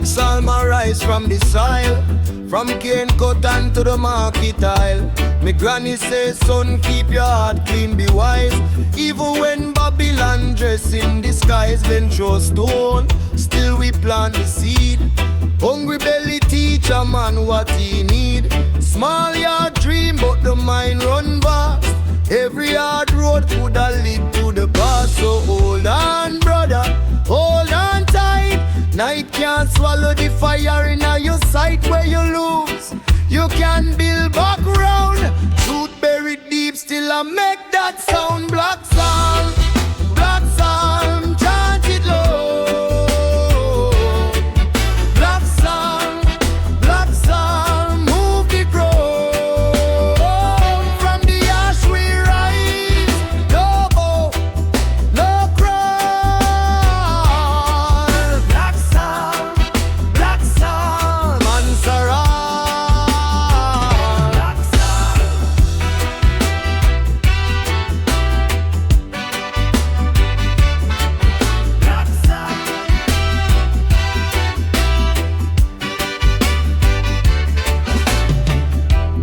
psalm arise from the soil, from cane cotton to the market aisle. Me granny says, son, keep your heart clean, be wise. Even when Babylon dress in disguise, then throw stone, still we plant the seed. Hungry belly teach a man what he need. Small yard dream, but the mind run vast. Every hard road coulda lead to the past. So hold on, brother, hold on tight. Night can't swallow the fire in your sight. Where you lose, you can build back round. Truth buried deep, still I make that sound. Black psalm, chant it low. Black psalm, move the ground. From the ash we rise, no bow, no crawl. Black psalm, Mansara. Black psalm.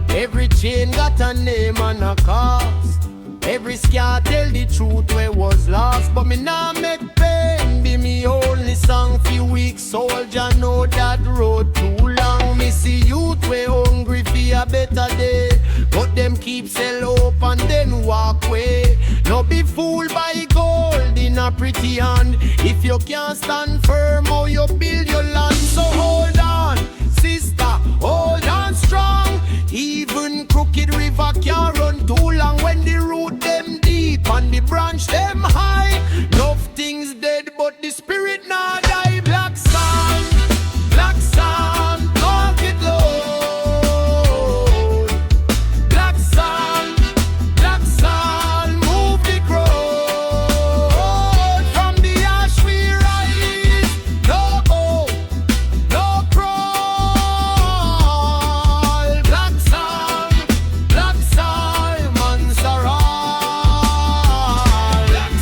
Every chain got a name and a cost. Every scar tell the truth where was lost. But me nah make pain be me only song. Few weeks soldier know that road too long. Me see youth we hungry for a better day, but them keep sell hope and then walk away. No be fooled by gold in a pretty hand. If you can't stand firm, how you build your land. So hold on, sister, hold on strong. Even crooked river can't run too long. When the root them deep and the branch them high. Enough things dead, but the spirit not die. Black sun, talk it low. Black sun, move the crowd. From the ash we rise, no bow, no crawl. Black sun, Mansara. Black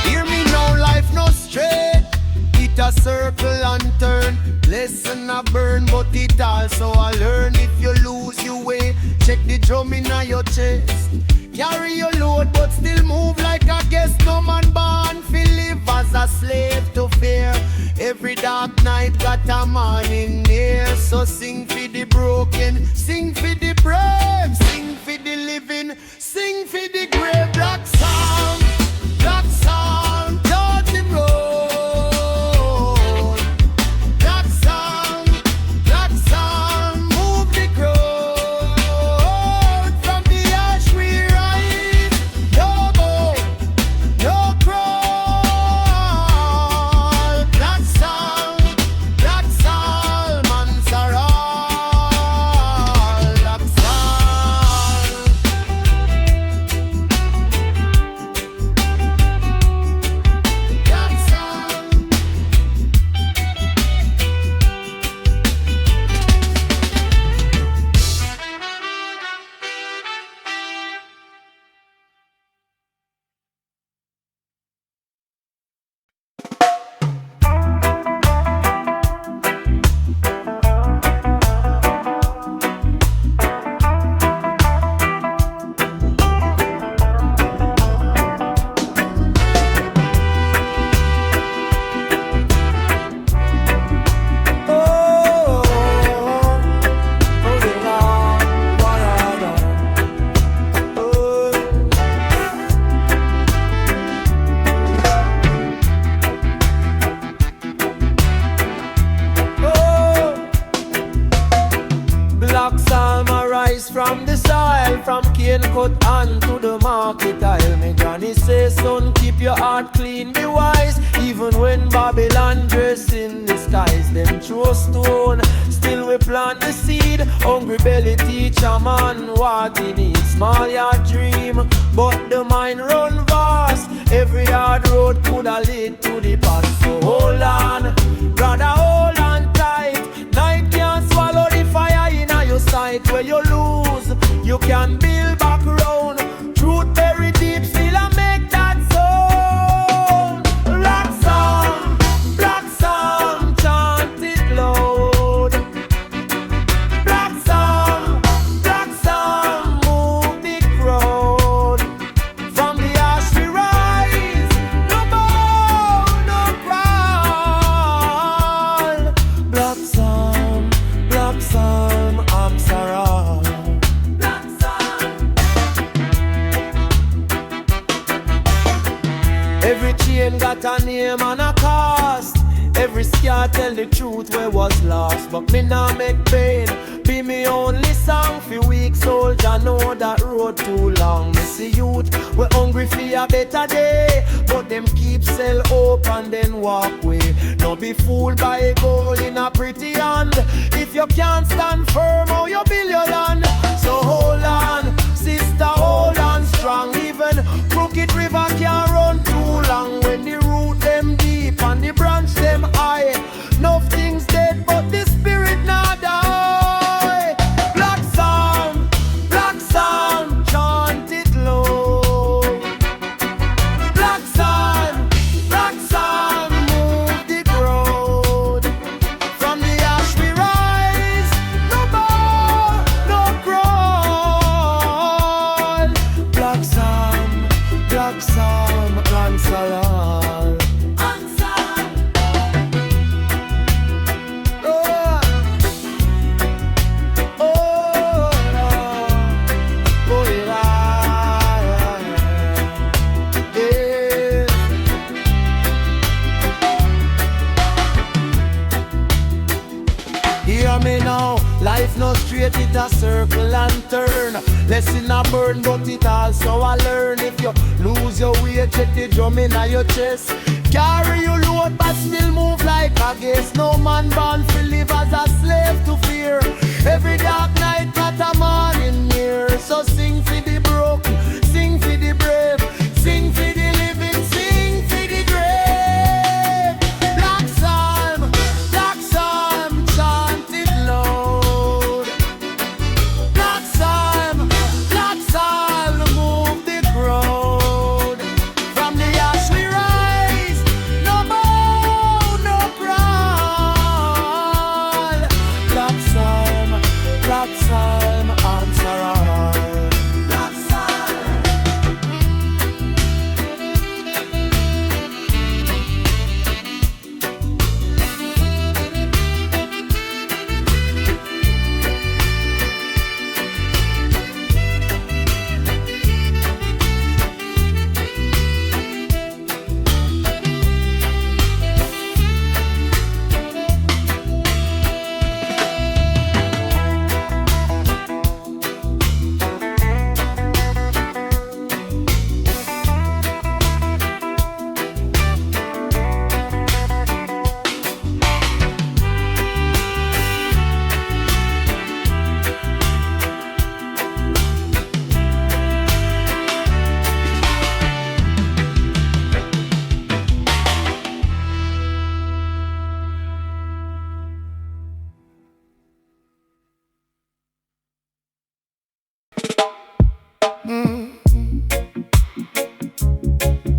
Hear me now, life no straight. It a circle and turn. Lesson a burn, but it also a learn. If you lose your way, check the drum in your chest. Carry your load, but still move like a guest. No man born fi live as a slave to fear. Every dark night got a morning near. So sing for the broken, sing for the brave, sing for the living, sing for the grave. Black sound, touch the road. Black sound, move the crowd. From the ash we rise, no bow, no crawl. Black sound, Mansara. Black sound. from the soil, from cane cut on to the market aisle. Me granny says, son, keep your heart clean, be wise. Even when Babylon dress in disguise, them throw stone, still we plant the seed. Hungry belly teach a man what he needs. Small yard dream, but the mind run vast. Every hard road coulda lead to the past. So hold on, brother, hold on tight. Night can't swallow the fire in name and a cost. Every scar tell the truth where was lost, but me nah make pain be me only song. For weak soldier know that road too long. Me see youth we hungry for a better day, but them keep sell hope and then walk away. No be fooled by a goal in a pretty hand. If you can't stand firm, how you build your land? So hold on, sister, hold on strong. Even crooked river can't run too long. When the root them deep and the branch them high, no things dead but the spirit not die. Black Psalm, chant it low. Black Psalm, move the crowd. From the ash we rise, no bow, no crawl. Black Psalm, Lancelot. Life no straight, it a circle and turn. Lesson a burn, but it also a learn. If you lose your way, check the drum in your chest. Carry your load, but still move like a guest. No man born to live as a slave to fear. Every dark night got a morning near. So sing for the broken, sing for the brave, sing for the living, sing for the grave. Black Psalm, chant it loud. Black Psalm, move the crowd. From the ash we rise, no bow, no crawl. Black Psalm, answer all. Black Psalm.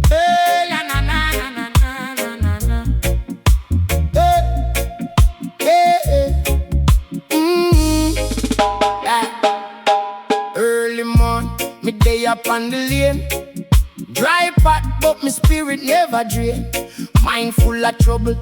Hey, na na na na na na na na. Hey. Yeah. Early morn, me day up on the lane. Dry pot, but me spirit never drain. Mind full of trouble,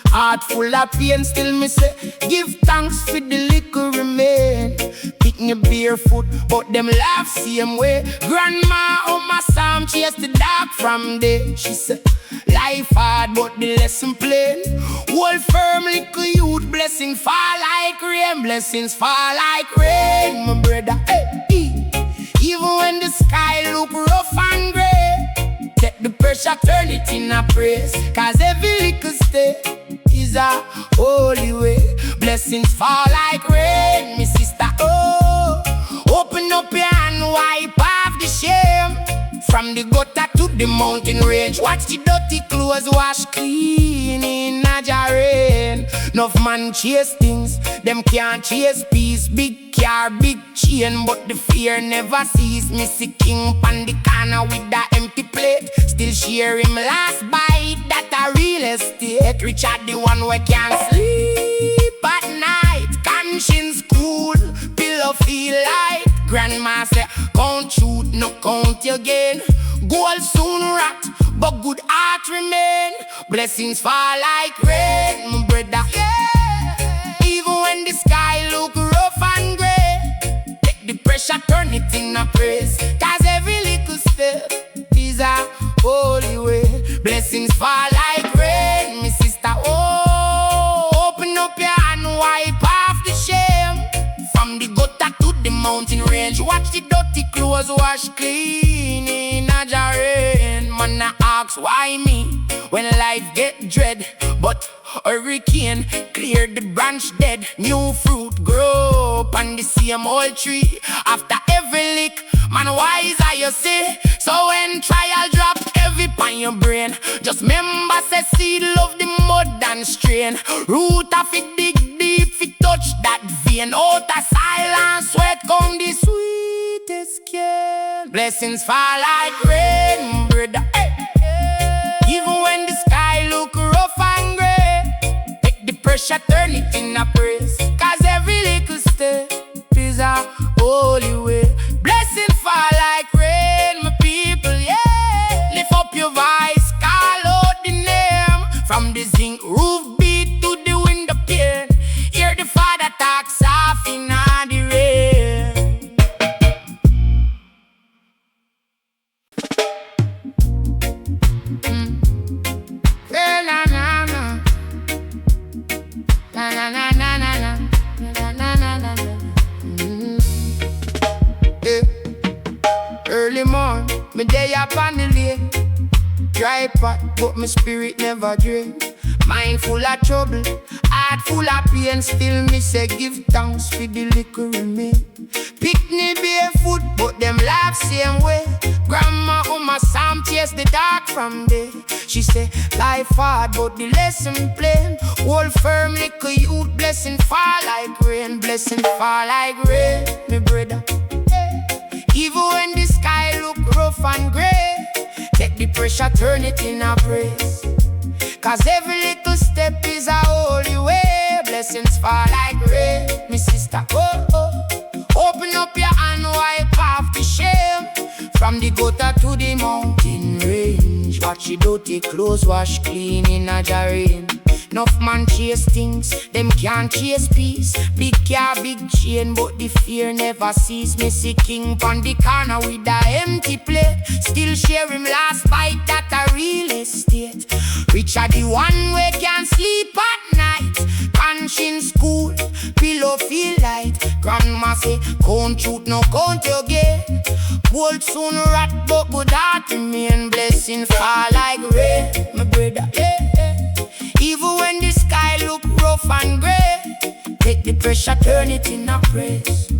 heart full of pain. Still me say, give thanks for the liquor remain. Pick me barefoot, but them laugh same way. Grandma on my psalm chase the dark from day. She said, life hard, but the lesson plain. Hold firm, little youth, blessing fall like rain. Blessings fall like rain, my brother. Hey. Even when the sky look rough and grey, take the pressure, turn it in a praise. Cause every little step is a holy way. Blessings fall like rain, me sister. Oh, open up your hand, wipe off the shame. From the gutter to the mountain range, watch the dirty clothes wash clean in a rain. Enough man chase things, them can't chase peace. Big car, big chain, but the fear never cease. Missy king pan the corner with that empty plate. Still share him last bite, that a real estate. Richard the one where can't sleep at night. Conscience cool, pillow feel light. Grandma say, count shoot, no count again. Gold soon rot, but good heart remain. Blessings fall like rain, my brother. Yeah. Even when the sky look rough and grey, take the pressure, turn it in a praise. Cause every little step is a holy way. Blessings fall like rain. range. Watch the dirty clothes wash clean in a jar rain. Man I ask why me when life get dread, but hurricane clear the branch dead. New fruit grow up on the same old tree. After every lick, man wise are you see. So when trial drop heavy on your brain, just remember say seed love the mud and strain. Root of it dig deep, it touch that vein. Out of silence, sweat come the sweetest skin. Blessings fall like rain, brother. Even when the sky look rough and gray, take the pressure, turn it in a praise. Cause every little step is a holy way. Blessings fall like rain, my people, yeah. Lift up your voice, call out the name. From the zinc roof beat to the window pane, hear the Father talk soft in the rain. Na na na na na na na na na na na na. Early morn, me day up on the lane. Dry pot, but my spirit never drain. Mind full of trouble, heart full of pain. Still me say give thanks for the little remain. Picnic barefoot, but them laugh same way. Grandma my Sam chase the dark from day. She say life hard, but the lesson plain. Hold firm like a youth, blessing fall like rain. Blessing fall like rain, me brother. Even when the sky look rough and grey, take the pressure, turn it in a praise. Cause every little step is a holy way. Blessings fall like rain, me sister, oh oh. Open up your hand, wipe off the shame. From the gutter to the mountain range, watch your dirty clothes wash clean in a jar rain. Enough man chase things, them can't chase peace. Big car, big chain, but the fear never cease. Me see king pon the corner with a empty plate, still share him last bite at a real estate. Rich are the one way can sleep at night. Conscience cool, pillow feel light. Grandma say, count truth, no count your gain. Cold soon rat, but good heart remain. Blessing fall like rain, my brother, yeah, yeah. Even when the sky look rough and grey, take the pressure, turn it in a praise.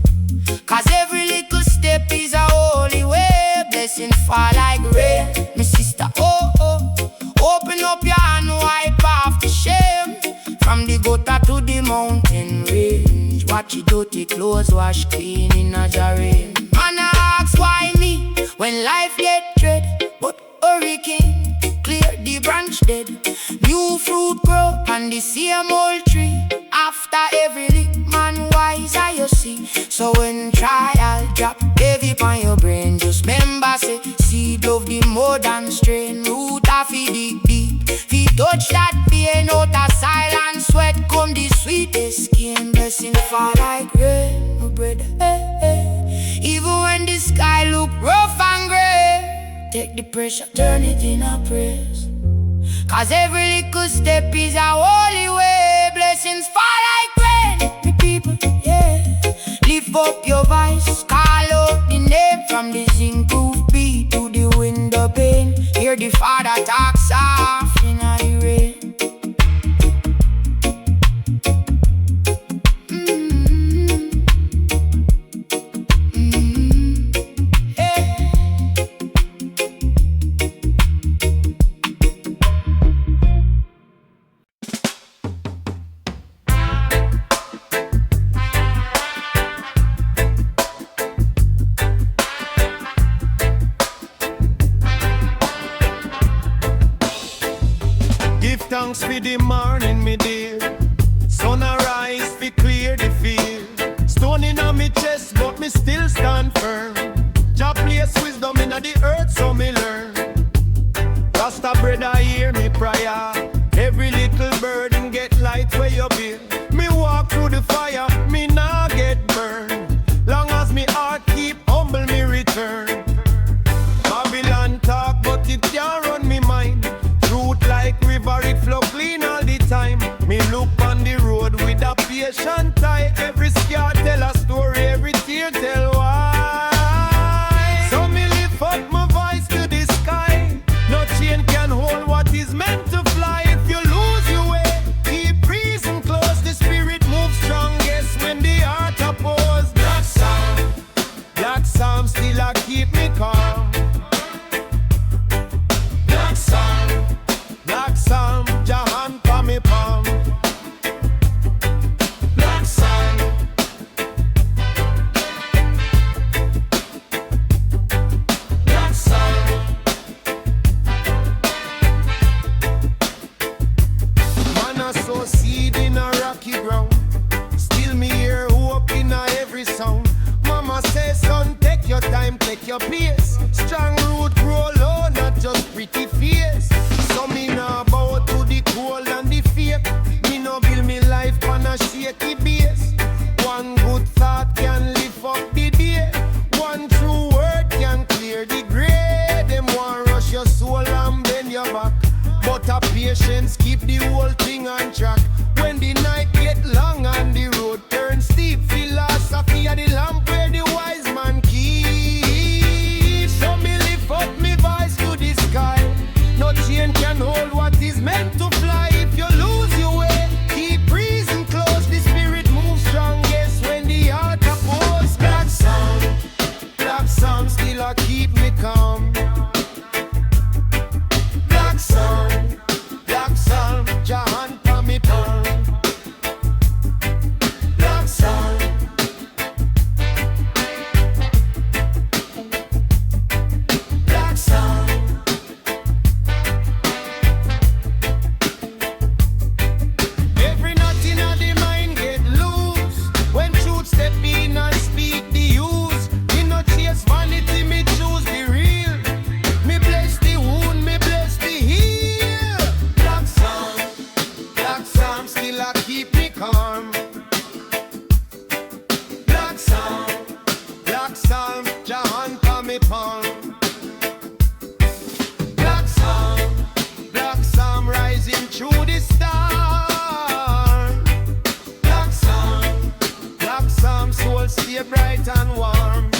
Cause every little step is a holy way. Blessings fall like rain, my sister, oh oh. Open up your hand, wipe off the shame. From the gutter to the mountain range, watch your dirty clothes wash clean in a jar rain. Man I ask why me when life get dread, but hurricane clear the branch dead. New fruit grow on the same old tree. After every lick, man wise are you see. So when trial drop heavy on your brain, just remember say seed love the mud and strain. Root of it dig deep, feet touch that pain. Out of silence, sweat come the sweetest skin. Blessing fall like rain, my brother, hey, hey. Even when the sky look rough and grey, take the pressure, turn it in a praise. Cause every little step is a holy way. Blessings fall like rain, me people, yeah. Lift up your voice, call out the name. From the zinc roof beat to the window pane, hear the Father talk soft in the rain. stay bright and warm.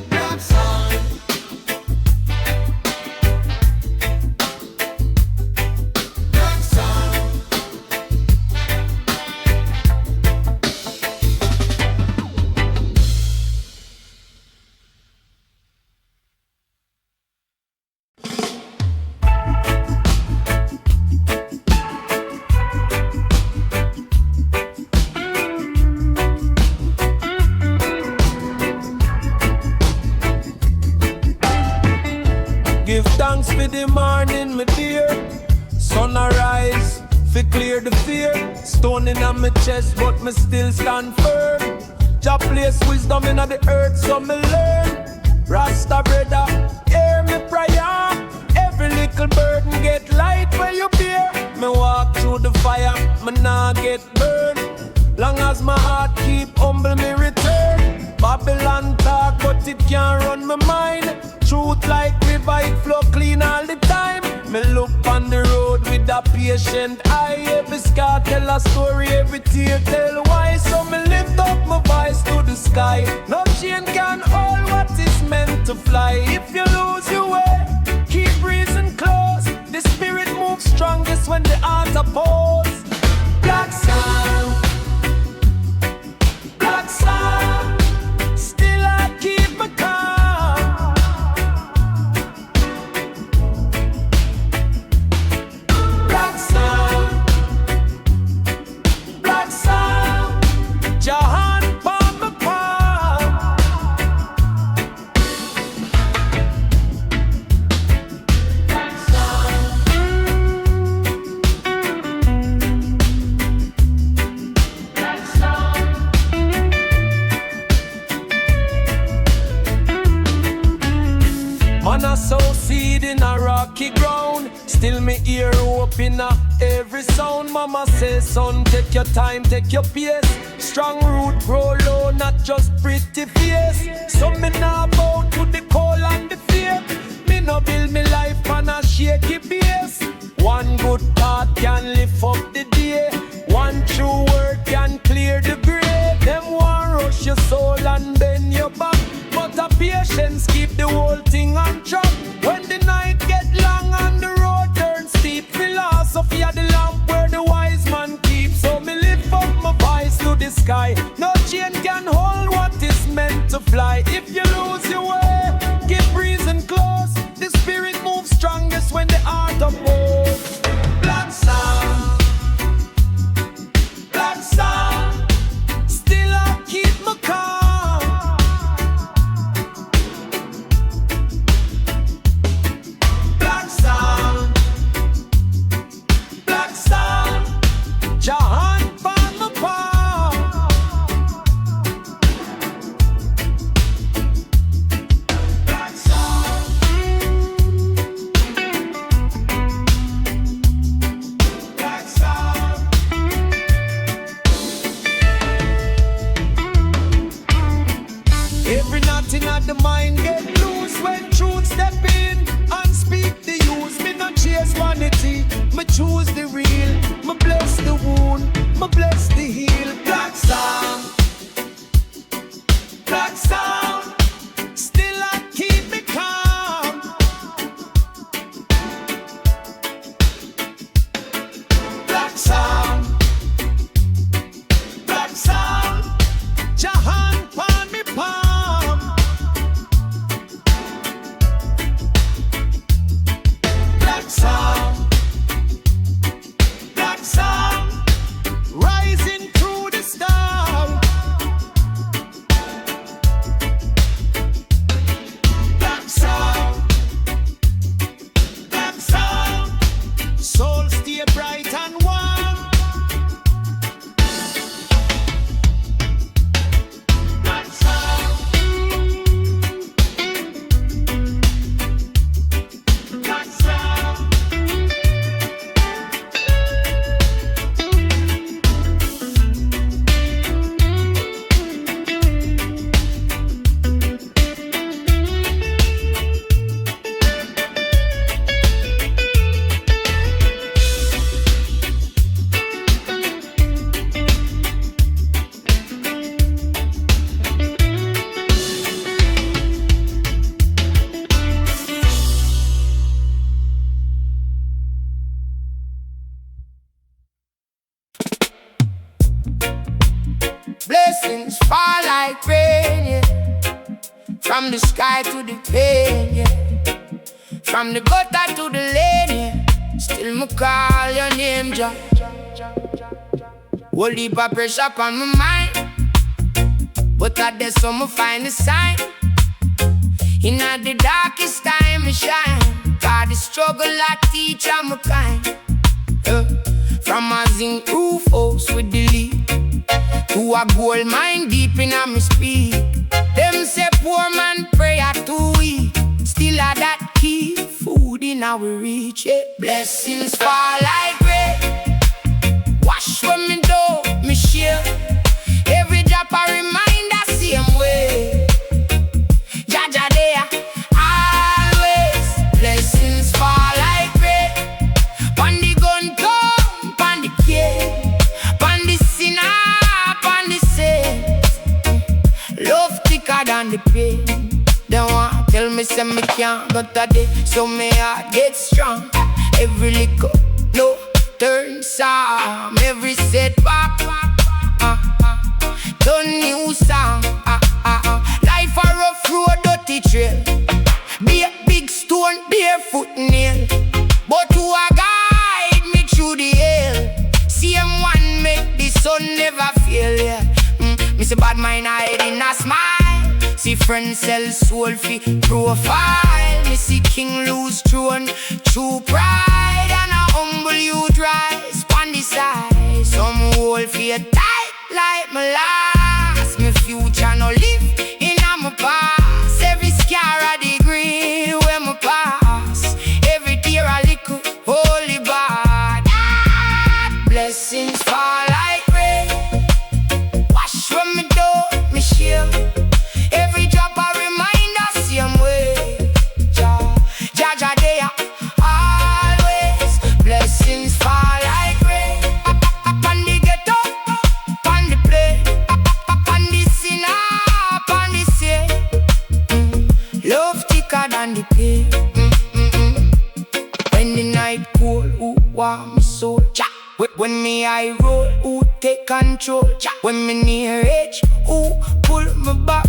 Black sound. Black sound. Give thanks for the morning, my dear. Sun arise, fi clear the fear. Stone in my chest, but me still stand firm. Jah place wisdom in the earth, so me learn. Rasta brother, hear me prayer. Every little burden get light where you bear. Me walk through the fire, me nah get burned. Long as my heart keep humble, me return. Babylon talk, but it can't run my mind. Truth like river, it flow clean all the time. Me look on the road with a patient eye. Every scar tell a story, every tear tell why. So me lift up my voice to the sky. No chain can hold what is meant to fly. If you lose your way, keep breathing close. The spirit moves strongest when the heart opposes. Black sound, black sound. Still I keep my calm. Black sound, black sound. Jahan palm my palm. Black sound. Black sound. Man, I sow seed in a rocky ground. Still me ear open every sound. Mama says, son, take your time, take your pace. Strong root grow low, not just pretty face. So me nah bow to the call and the fear. Me no build me life on a shaky base. One good thought can lift up the day. One true word can clear the grave. Them want rush your soul and bend your back. But a patience keep the whole thing on track. When the night get long and the road turns steep, philosophy of the lamp where the wise man keeps. So me lift up my voice to the sky. No chain can hold what is meant to fly. If you lose your way, keep breathing close. The spirit moves strongest when the heart opposes. Black sound, black sound. Still I keep my calm. Black sound, black sound. Jahan palm my palm. Black sound, black sound. Every nothing at the mind get loose when truth step in and speak the use. Me not chase vanity, me choose the real. Me bless the wound, me bless the heal. Black sound, black sound. Still I keep me calm. Black sound, black sound. Jahan palm me palm. Black sound, black sound. Rising through Blessings fall like rain, yeah. From the sky to the pain, yeah. From the gutter to the lane, yeah. Still me call your name, Jah. Whole heap of pressure on my mind, but at the sun me find the sign. In the darkest time me shine, 'cause the struggle I teach of my kind. From a zinc roof house with the leak to a gold mine deep in a me speak. Them say poor man prayer too weak, still a that key food in our reach, yeah. Blessings fall like rain, wash when me do, me share. Every drop a reminder same way. Jaja there, always. Blessings fall like rain, pon the gun come, pon the key, pon the sinner, pon the saint. Love thicker than the pain. They want tell me say me can't go today, so me heart get strong. Every liquor, no turn sound. Every setback, turn new song. Life a rough road, dirty trail. Be a big stone, barefoot nail, but who a guide me through the hell? Same one make the sun never fail, yeah. Me say bad mind hide in a smile. See friends sell soul fi profile. Me see king lose throne, true pride. And a humble youth rise pon the side. Some hold fear tight like my last. Me future no live in a my past. Every scar a degree where me pass. Every tear a little holy bad. Blessings fall like rain, wash when me do, me share. Every drop a reminder same way. Jaja there, always. Blessings fall like rain, pon the ghetto, pon the play, pon the sinner, pon the saint. Love thicker than the pain. When the night cold, who warm my soul? When me I roll, who take control? When me near edge, who pull me back?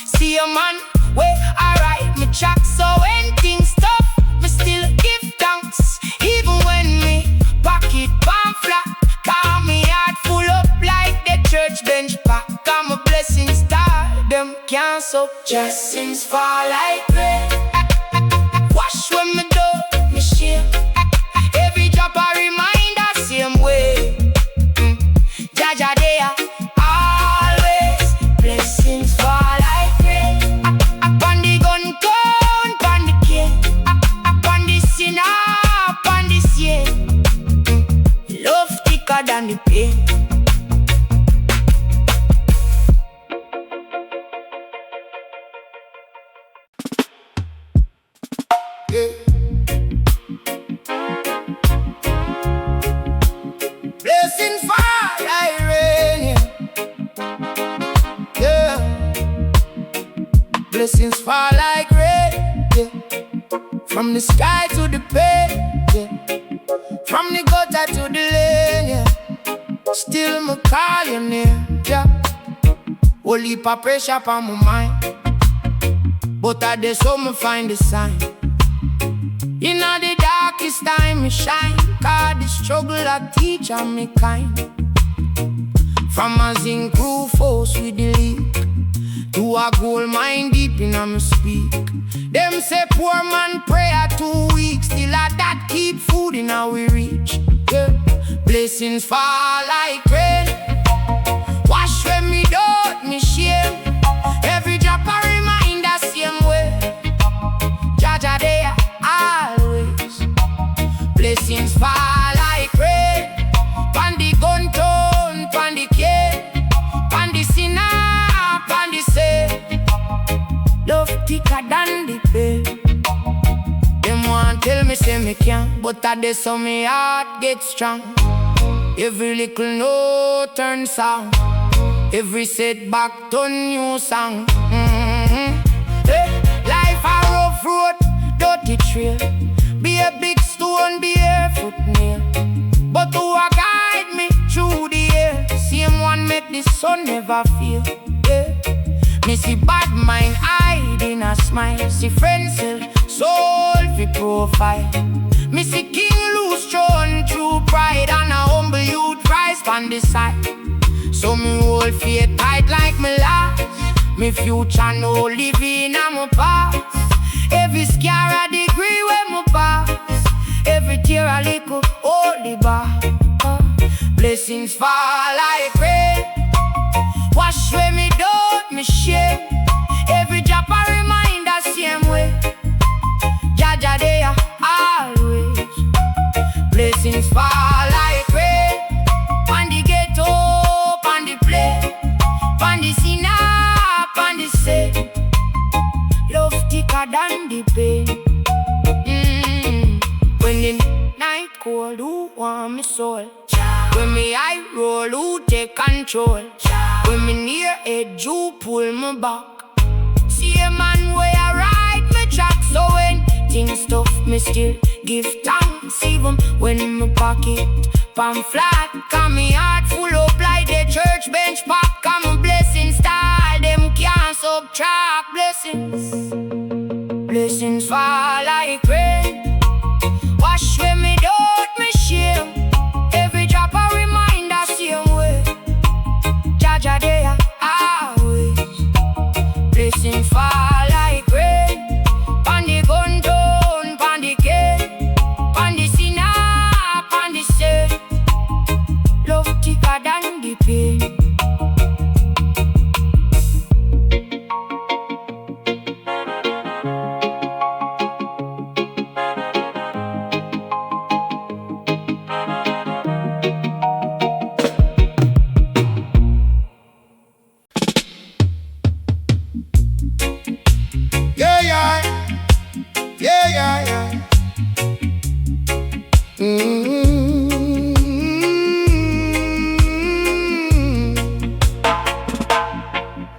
See a man, where I write me track. So when things tough, me still give thanks. Even when me pocket palm flat, 'cause me heart full up like the church bench pack. 'Cause my blessings star, them can't stop. Blessings fall like rain, wash when me do, me share. Every drop a reminder same way. Jaja there, always. Blessings fall like rain, pon the gun gun, pon the key, pon the sinner, pon the saint. Love thicker than the pain. Yeah. Blessings fall like rain, yeah. Yeah. Blessings fall like rain, yeah. From the sky to the pain, yeah. From the gutter to the lane, yeah. Still me call your name, yeah. Whole heap of pressure on my mind, but at the sun me find the sign. In the darkest time me shine, 'cause the struggle I teach of me kind. From a zinc roof house with the leak to a gold mine deep in a me speak. Them say poor man prayer too weak, still a that keep food in our reach, yeah. Blessings fall like rain, wash when me doubt, me shame. Every drop a reminder same way. Jaja there, always. Blessings fall like rain, pon the gun tone, pon the cane, pon the sinner, pon the saint. Love thicker than the pain. Them want tell me say me can't, but at the so me heart get strong. Every little note turn sound, every setback turn new song. Hey, life a rough road, dirty trail. Be a big stone, barefoot nail, but who a guide me through the air? Same one make the sun never feel. Yeah. Me see bad mind hiding a smile. See friends sell soul for profile. Me see king lose throne through pride, and a humble youth rise from the side. So me hold faith tight like me last. Me future no living on my past. Every scar a degree when me pass. Every tear a little holy bar. Blessings fall like rain. Wash away me doubt, me shame. Every drop a reminder same way. Jaja there always. Blessings fall like rain. On the ghetto, on the play, on the scene, on the set. Love thicker than the pain. When the night cold, who warm me soul? When me eye roll, who take control? When me near edge, who pull me back? See a man where I ride me track. So when things tough, me still give thanks. Even when my pocket palm flat, cause me heart full up like the church bench pack. Cause my blessings style, them can't subtract. Blessings fall like rain. Wash away me doubt, me shame. Every drop a reminder same way. Jaja there always. Blessings fall like rain. On the gun down, on the gate, on the scene, on the set. Love thicker than the pain.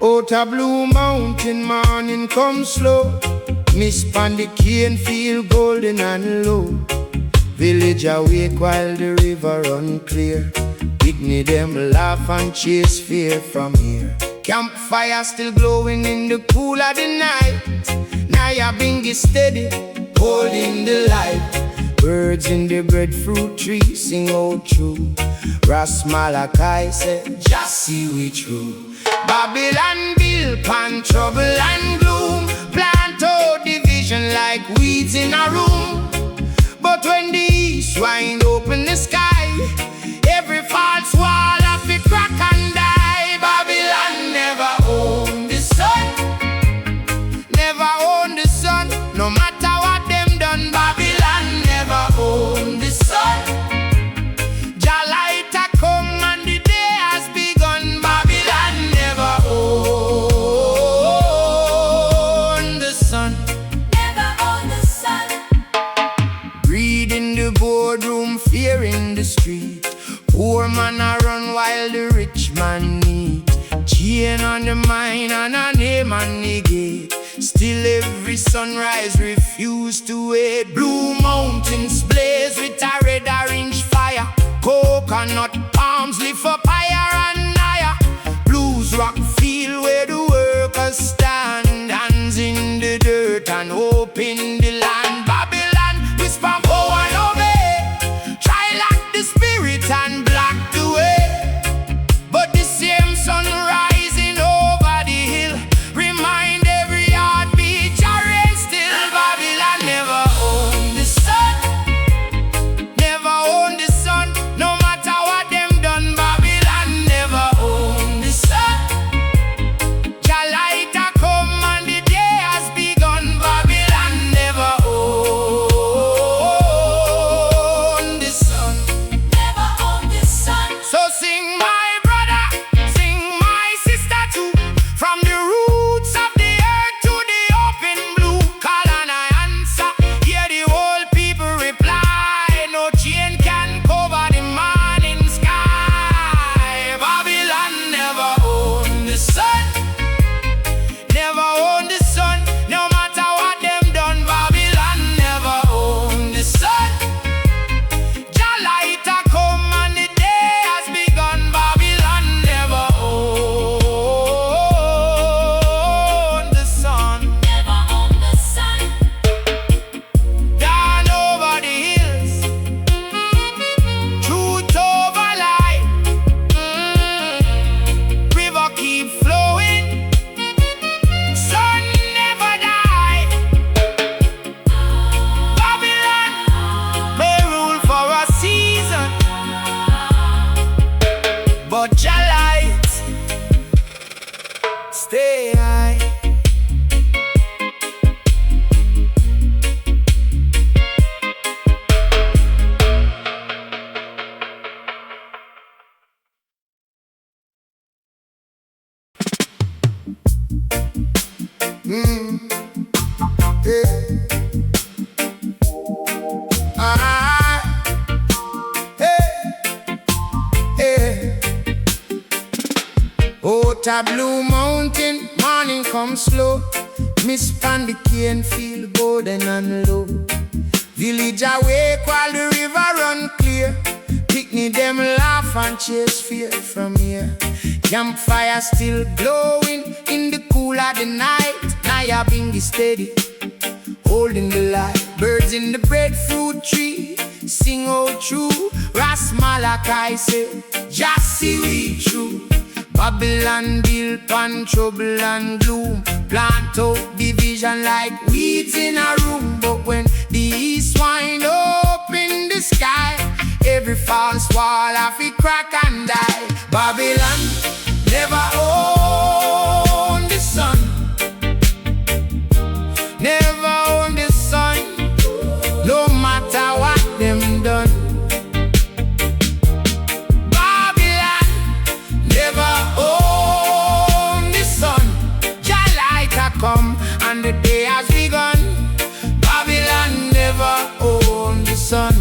Out a blue mountain morning come slow. Miss pan the cane feel golden and low. Village awake while the river run clear. Picnic them laugh and chase fear from here. Campfire still glowing in the cool of the night. Naya Bingy steady, holding the light. Birds in the breadfruit tree sing out true. Ras Malachi said, just see we true. Babylon build pan trouble and gloom. Plant out division like weeds in a room. But when the east wind open the sky, every false wall of it crack and die. Babylon never own the sun, never own the sun. No matter what them done, Babylon never own the sun. Jah light a come and the day has begun. Babylon never own the sun. Never own the sun. Greed in the boardroom, fear in the street. Poor man a run while the rich man need. Chain on the mine and a name on the gate. Still every sunrise refuse to wait. Blue mountains blaze with a red orange fire. Coconut palms lift up higher and higher. Blues rock field where the workers stand. Hands in the dirt and hope in the land. Babylon whisper power and obey. Try lock the spirit and block the way. But the same sun rising over the hill remind every heartbeat Jah reign still. Babylon never own the sun, never own the sun. No matter what them done, Babylon never Yeah. Out a Blue Mountain, morning come slow. Miss Pandy cane feel golden and low. Village awake while the river run clear. Picnic them laugh and chase fear from here. Campfire still glowing in the cool of the night. Naya Bingy steady, holding the light. Birds in the breadfruit tree sing out true. Ras Malachi say, just see we true. Babylon built on trouble and gloom. Plant out division like weeds in a room. But when the east wind up in the sky, every false wall have to crack and die. Babylon never own the sun, never own the sun, no matter what them done. Babylon never own the sun. Jah light a come and the day has begun. Babylon never own the sun,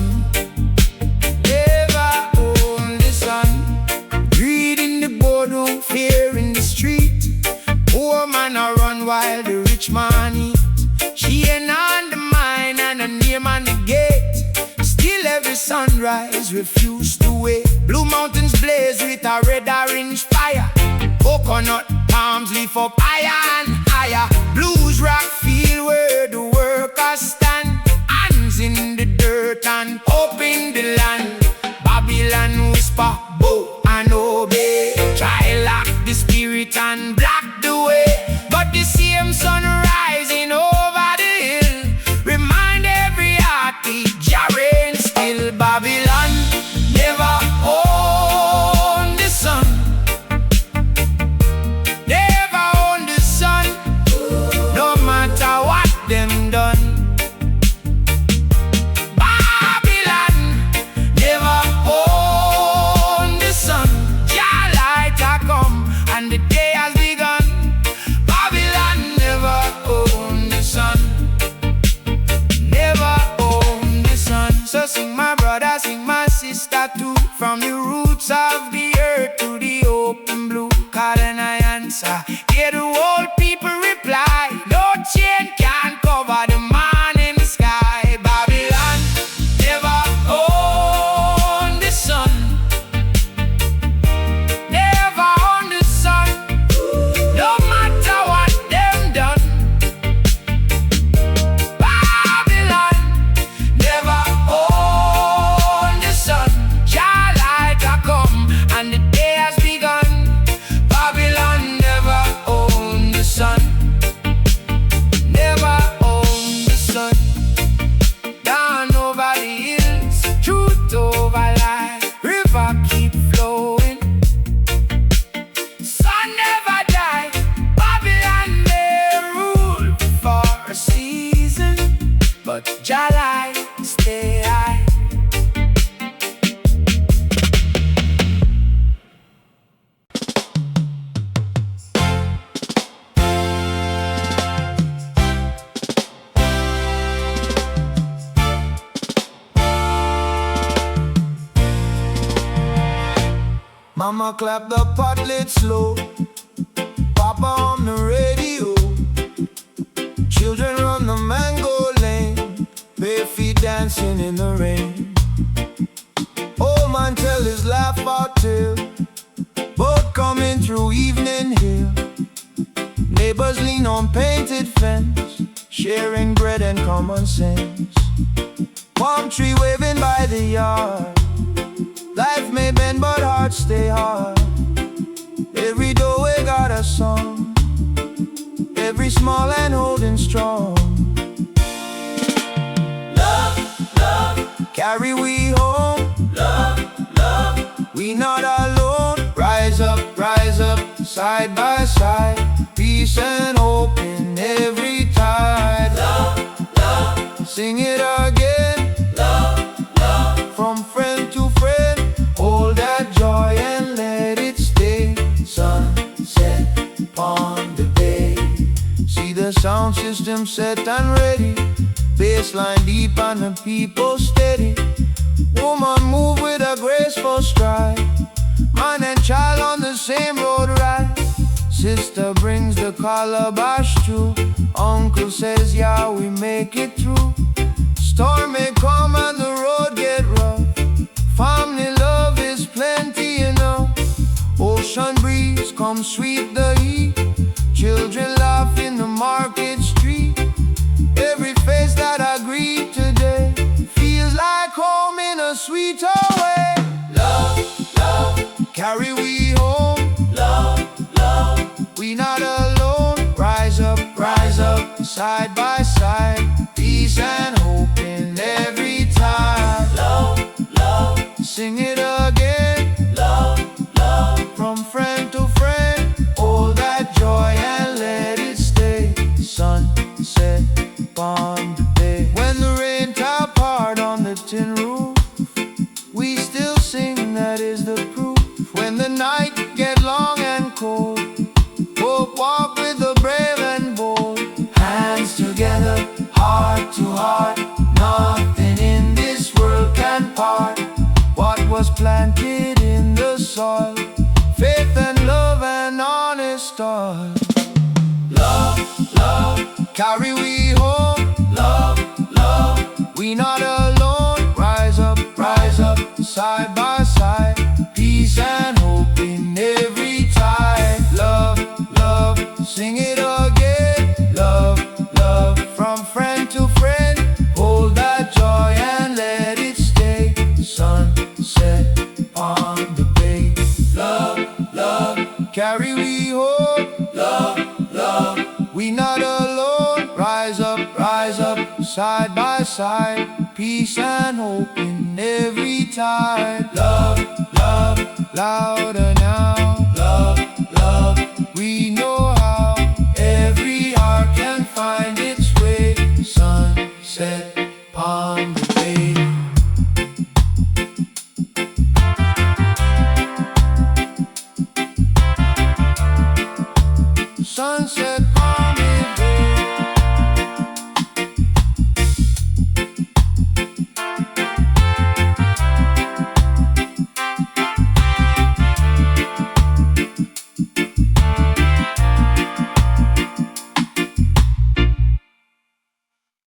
never own the sun. Greed in the boardroom, fear in the street. Poor man a run while the rich man eat. She ain't on the mine and a name on the gate. Still every sunrise refuse to wait. Blue mountains blaze with a red orange fire. Coconut palms leaf up higher and higher. Blues rock field where the workers stand. Hands in the dirt and up in the land. Babylon whisper, bow and obey. Try lock the spirit and block the way. But the same sun rising over the hill remind every heartbeat Jah reign still. Babylon never own the sun, never own the sun, no matter what them done. Babylon never own the sun. Jah light a come and the day has begun. Babylon never own the sun, never own the sun. So sing my brother, sing my sister too. From the roots of the earth to the open blue. Call and I answer, hear the whole people reply. No chain can cover the man in the sky. Babylon never own the sun, never own the sun, no matter what them done. Babylon never own the sun. Jah light a come and the day has begun. Babylon never own the sun, never own the sun. Down over the hills, truth over lie, river keep flowing, sun never die. Babylon may rule for a season, but Jah light stay high. Mama clap the pot lid slow, Papa on the radio. Children run the mango lane, bare feet dancing in the rain. Old man tell his laugh out tale, boat coming through evening hill. Neighbors lean on painted fence, sharing bread and common sense. Palm tree waving by the yard. Life may bend but hearts stay hard. Every doorway got a song, every small and holding strong. Love, love, Carry we home, love, love. we not alone. Rise up, side by side. Peace and hope in every tide. Love, love, Sing it again, love, love. from friend to friend. Hold that joy and let it stay. Sunset on the bay. See the sound system set and ready, bassline deep and the people steady. Woman move with a graceful stride, man and child on the same road ride. Sister brings the calabash through, uncle says yeah we make it through. Storm may come and the road get rough, family love is plenty enough. Ocean breeze come sweep the heat, children laugh in the market street. Every face that I greet today feels like home in a sweeter way. Love, love, Carry we home, love, love, we not alone. Rise up, side by side, peace and hope in every time. love, love, Sing it again, love, love, from friend to friend. Hold that joy and let it stay. Sunset on the bay. When the rain tap hard on the tin roof, we still sing, that is the proof. When the night get long and cold, hope walk with the brave and bold. Hands together, heart to heart, nothing in this world can part what was planted in the soil. Faith and love and honest heart. love, love, Carry we home, love, love, we not alone. Rise up, side by side, peace and hope in every tide. Love, love, sing it again. Love, love, from friend to friend. Hold that joy and let it stay. Sunset on the bay. love, love, Carry we home, love, love, we not alone. Rise up, side by side, peace and hope in every tide. love, love, Louder now, love, love, we know